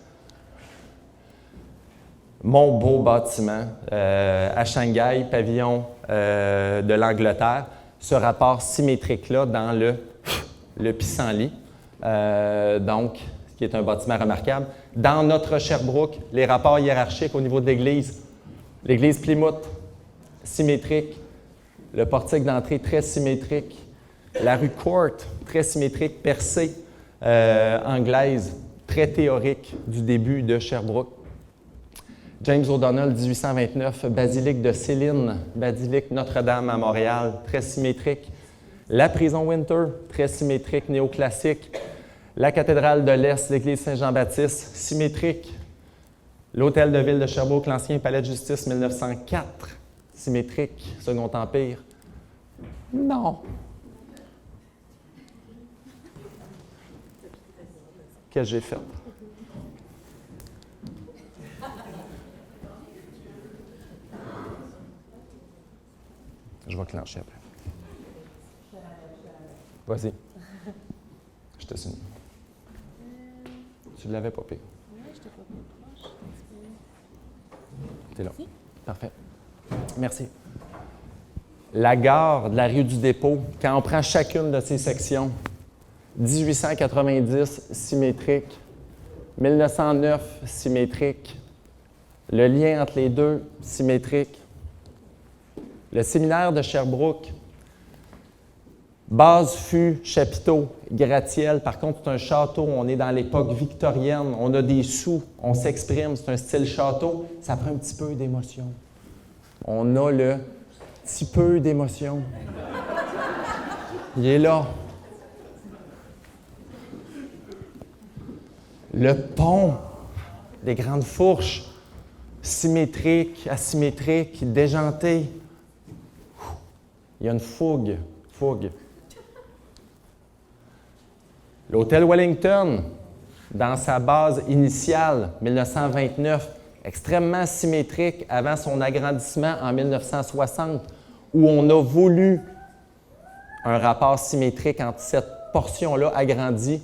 Mon beau bâtiment à Shanghai, pavillon de l'Angleterre, ce rapport symétrique-là dans le pissenlit, donc, qui est un bâtiment remarquable. Dans notre Sherbrooke, les rapports hiérarchiques au niveau de l'église. L'église Plymouth, symétrique. Le portique d'entrée, très symétrique. La rue Court, très symétrique, percée, anglaise, très théorique du début de Sherbrooke. James O'Donnell, 1829, basilique de Céline, basilique Notre-Dame à Montréal, très symétrique. La prison Winter, très symétrique, néoclassique. La cathédrale de l'Est, l'église Saint-Jean-Baptiste, symétrique. L'hôtel de ville de Sherbrooke, l'ancien palais de justice 1904, symétrique, Second Empire. Non. Qu'est-ce que j'ai fait? Je vais clencher après. Vas-y. Je te signe. Tu l'avais pas pire. Oui, je t'ai pas pris proche. T'es là. Parfait. Merci. La gare de la rue du Dépôt, quand on prend chacune de ces sections, 1890, symétrique. 1909, symétrique. Le lien entre les deux, symétrique. Le séminaire de Sherbrooke, base, fût, chapiteau, gratte-ciel. Par contre, c'est un château. On est dans l'époque victorienne. On a des sous. On s'exprime. C'est un style château. Ça prend un petit peu d'émotion. On a le petit peu d'émotion. Il est là. Le pont, les grandes fourches, symétriques, asymétriques, déjantées. Il y a une fougue. L'hôtel Wellington, dans sa base initiale, 1929, extrêmement symétrique avant son agrandissement en 1960, où on a voulu un rapport symétrique entre cette portion-là agrandie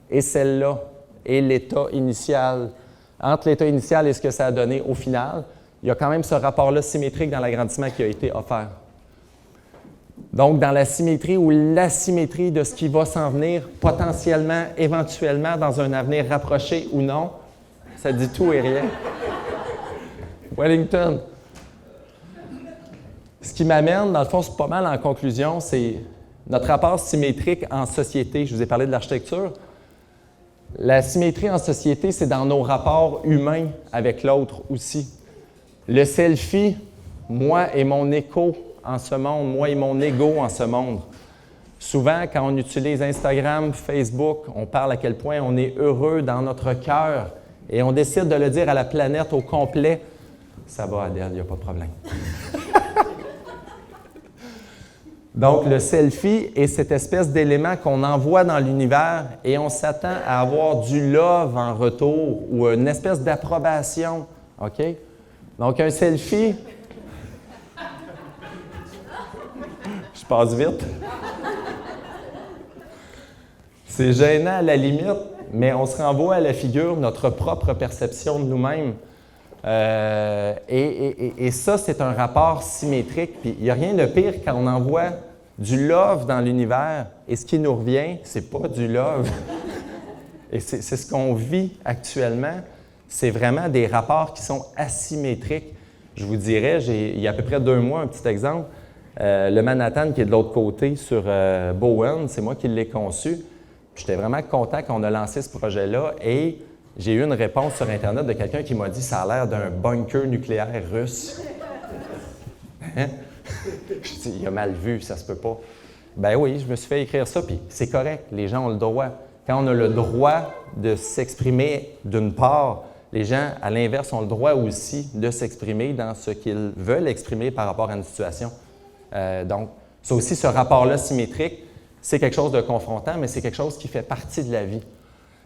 et celle-là, et l'état initial. Entre l'état initial et ce que ça a donné au final, il y a quand même ce rapport-là symétrique dans l'agrandissement qui a été offert. Donc, dans la symétrie ou l'asymétrie de ce qui va s'en venir, potentiellement, éventuellement, dans un avenir rapproché ou non, ça dit tout et rien. Wellington. Ce qui m'amène, dans le fond, c'est pas mal en conclusion, c'est notre rapport symétrique en société. Je vous ai parlé de l'architecture. La symétrie en société, c'est dans nos rapports humains avec l'autre aussi. Le selfie, moi et mon écho en ce monde, moi et mon ego en ce monde. Souvent, quand on utilise Instagram, Facebook, on parle à quel point on est heureux dans notre cœur et on décide de le dire à la planète au complet. Ça va, Adèle, il n'y a pas de problème. Donc, le selfie est cette espèce d'élément qu'on envoie dans l'univers et on s'attend à avoir du love en retour ou une espèce d'approbation. OK? Donc, un selfie... Je passe vite. C'est gênant à la limite, mais on se renvoie à la figure notre propre perception de nous-mêmes. Et ça, c'est un rapport symétrique. Puis il n'y a rien de pire quand on envoie du love dans l'univers et ce qui nous revient, c'est pas du love. Et c'est ce qu'on vit actuellement. C'est vraiment des rapports qui sont asymétriques. Je vous dirais, il y a à peu près 2 mois, un petit exemple, le Manhattan qui est de l'autre côté sur Bowen, c'est moi qui l'ai conçu. J'étais vraiment content qu'on a lancé ce projet-là et j'ai eu une réponse sur Internet de quelqu'un qui m'a dit « ça a l'air d'un bunker nucléaire russe ». Hein? Je dis « il a mal vu, ça se peut pas ». Ben oui, je me suis fait écrire ça, puis c'est correct, les gens ont le droit. Quand on a le droit de s'exprimer d'une part, les gens, à l'inverse, ont le droit aussi de s'exprimer dans ce qu'ils veulent exprimer par rapport à une situation. Donc, ça aussi, ce rapport-là symétrique, c'est quelque chose de confrontant, mais c'est quelque chose qui fait partie de la vie.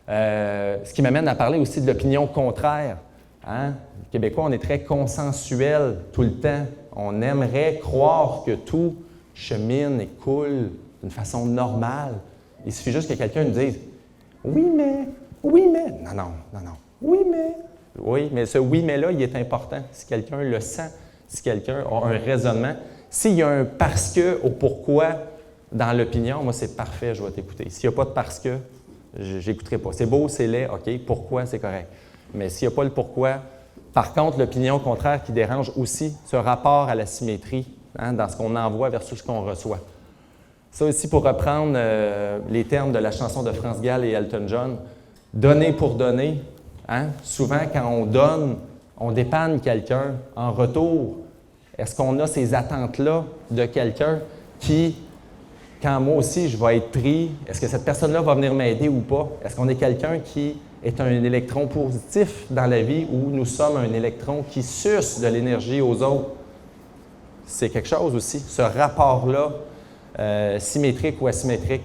Ce qui m'amène à parler aussi de l'opinion contraire Hein? Les Québécois, on est très consensuel tout le temps. On aimerait croire que tout chemine et coule d'une façon normale. Il suffit juste que quelqu'un nous dise « oui, mais, oui, mais ». Non, oui, mais. Oui, mais ce « oui, mais » là, il est important. Si quelqu'un le sent, si quelqu'un a un raisonnement, s'il y a un « parce que » au « pourquoi » dans l'opinion, moi, c'est parfait, je vais t'écouter. S'il n'y a pas de « parce que », je n'écouterai pas. C'est beau, c'est laid, OK, pourquoi, c'est correct. Mais s'il n'y a pas le « pourquoi », par contre, l'opinion contraire qui dérange aussi, ce rapport à la symétrie, hein, dans ce qu'on envoie versus ce qu'on reçoit. Ça aussi, pour reprendre les termes de la chanson de France Gall et Elton John, « donner pour donner », hein? Souvent, quand on donne, on dépanne quelqu'un. En retour, est-ce qu'on a ces attentes-là de quelqu'un qui, quand moi aussi je vais être pris, est-ce que cette personne-là va venir m'aider ou pas? Est-ce qu'on est quelqu'un qui est un électron positif dans la vie ou nous sommes un électron qui suce de l'énergie aux autres? C'est quelque chose aussi. Ce rapport-là, symétrique ou asymétrique,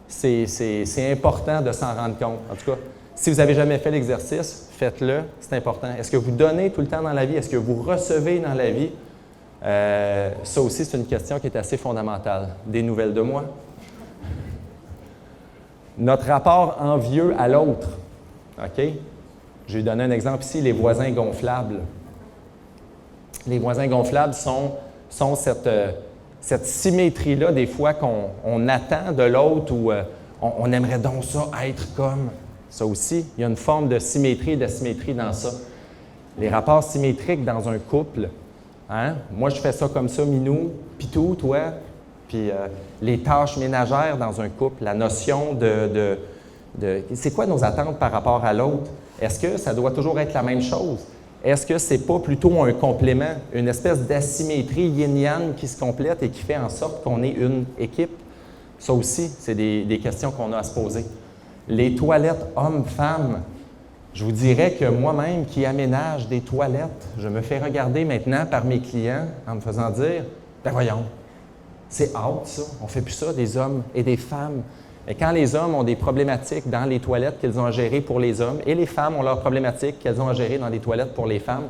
c'est important de s'en rendre compte. En tout cas, si vous n'avez jamais fait l'exercice, faites-le, c'est important. Est-ce que vous donnez tout le temps dans la vie? Est-ce que vous recevez dans la vie? Ça aussi, c'est une question qui est assez fondamentale. Des nouvelles de moi? Notre rapport envieux à l'autre. OK? Je vais donner un exemple ici, les voisins gonflables. Les voisins gonflables sont cette symétrie-là, des fois, qu'on attend de l'autre ou on aimerait donc ça être comme. Ça aussi, il y a une forme de symétrie et d'asymétrie dans ça. Les rapports symétriques dans un couple, hein? Moi, je fais ça comme ça, Minou, Pitou, toi, puis les tâches ménagères dans un couple, la notion de c'est quoi nos attentes par rapport à l'autre? Est-ce que ça doit toujours être la même chose? Est-ce que ce n'est pas plutôt un complément, une espèce d'asymétrie yin-yang qui se complète et qui fait en sorte qu'on est une équipe? Ça aussi, c'est des questions qu'on a à se poser. Les toilettes hommes-femmes, je vous dirais que moi-même qui aménage des toilettes, je me fais regarder maintenant par mes clients en me faisant dire « ben voyons, c'est out ça, on ne fait plus ça des hommes et des femmes ». Et quand les hommes ont des problématiques dans les toilettes qu'ils ont à gérer pour les hommes et les femmes ont leurs problématiques qu'elles ont à gérer dans les toilettes pour les femmes,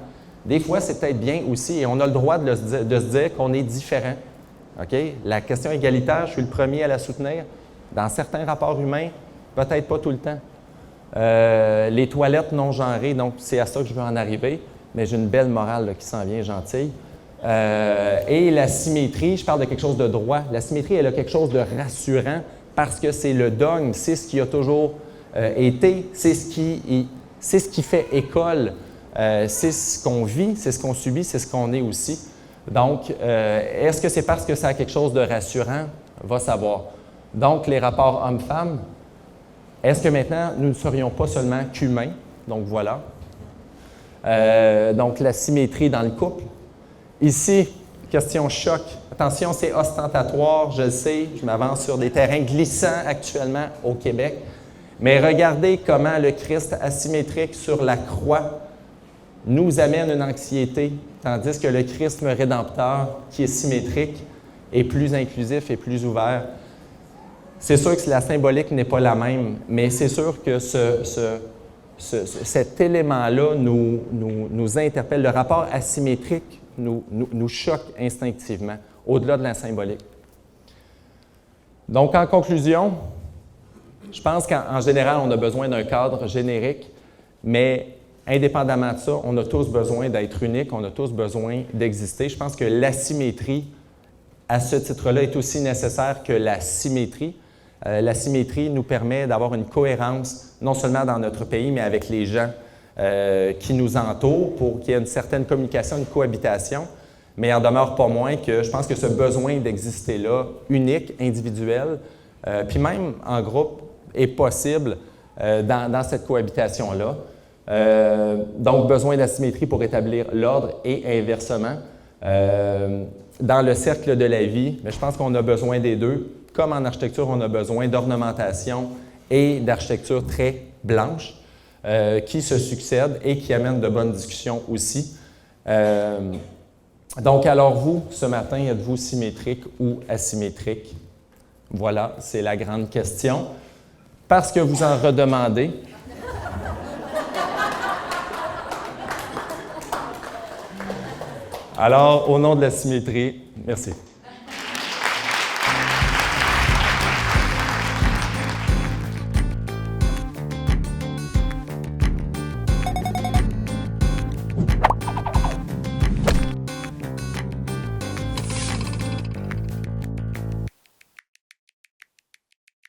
des fois, c'est peut-être bien aussi et on a le droit de se dire qu'on est différent. OK? La question égalitaire, je suis le premier à la soutenir. Dans certains rapports humains, peut-être pas tout le temps. Les toilettes non genrées, donc c'est à ça que je veux en arriver, mais j'ai une belle morale là, qui s'en vient, gentille. Et la symétrie, je parle de quelque chose de droit. La symétrie, elle a quelque chose de rassurant parce que c'est le dogme, c'est ce qui a toujours été, c'est ce qui fait école, c'est ce qu'on vit, c'est ce qu'on subit, c'est ce qu'on est aussi. Donc, est-ce que c'est parce que ça a quelque chose de rassurant? Va savoir. Donc, les rapports hommes-femmes, est-ce que maintenant, nous ne serions pas seulement qu'humains? Donc, voilà. Donc, la symétrie dans le couple. Ici, question choc. Attention, c'est ostentatoire, je le sais, je m'avance sur des terrains glissants actuellement au Québec. Mais regardez comment le Christ asymétrique sur la croix nous amène une anxiété, tandis que le Christ rédempteur, qui est symétrique, est plus inclusif et plus ouvert. C'est sûr que la symbolique n'est pas la même, mais c'est sûr que cet élément-là nous interpelle. Le rapport asymétrique nous choque instinctivement, au-delà de la symbolique. Donc, en conclusion, je pense qu'en général, on a besoin d'un cadre générique, mais indépendamment de ça, on a tous besoin d'être unique, on a tous besoin d'exister. Je pense que l'asymétrie, à ce titre-là, est aussi nécessaire que la symétrie. La symétrie nous permet d'avoir une cohérence, non seulement dans notre pays, mais avec les gens qui nous entourent, pour qu'il y ait une certaine communication, une cohabitation. Mais il en demeure pas moins que je pense que ce besoin d'exister-là, unique, individuel, puis même en groupe, est possible dans cette cohabitation-là. Donc, besoin d'asymétrie pour établir l'ordre et inversement. Dans le cercle de la vie, mais je pense qu'on a besoin des deux. Comme en architecture, on a besoin d'ornementation et d'architecture très blanche qui se succèdent et qui amènent de bonnes discussions aussi. Donc, alors vous, ce matin, êtes-vous symétrique ou asymétrique? Voilà, c'est la grande question. Parce que vous en redemandez. Alors, au nom de la symétrie, merci.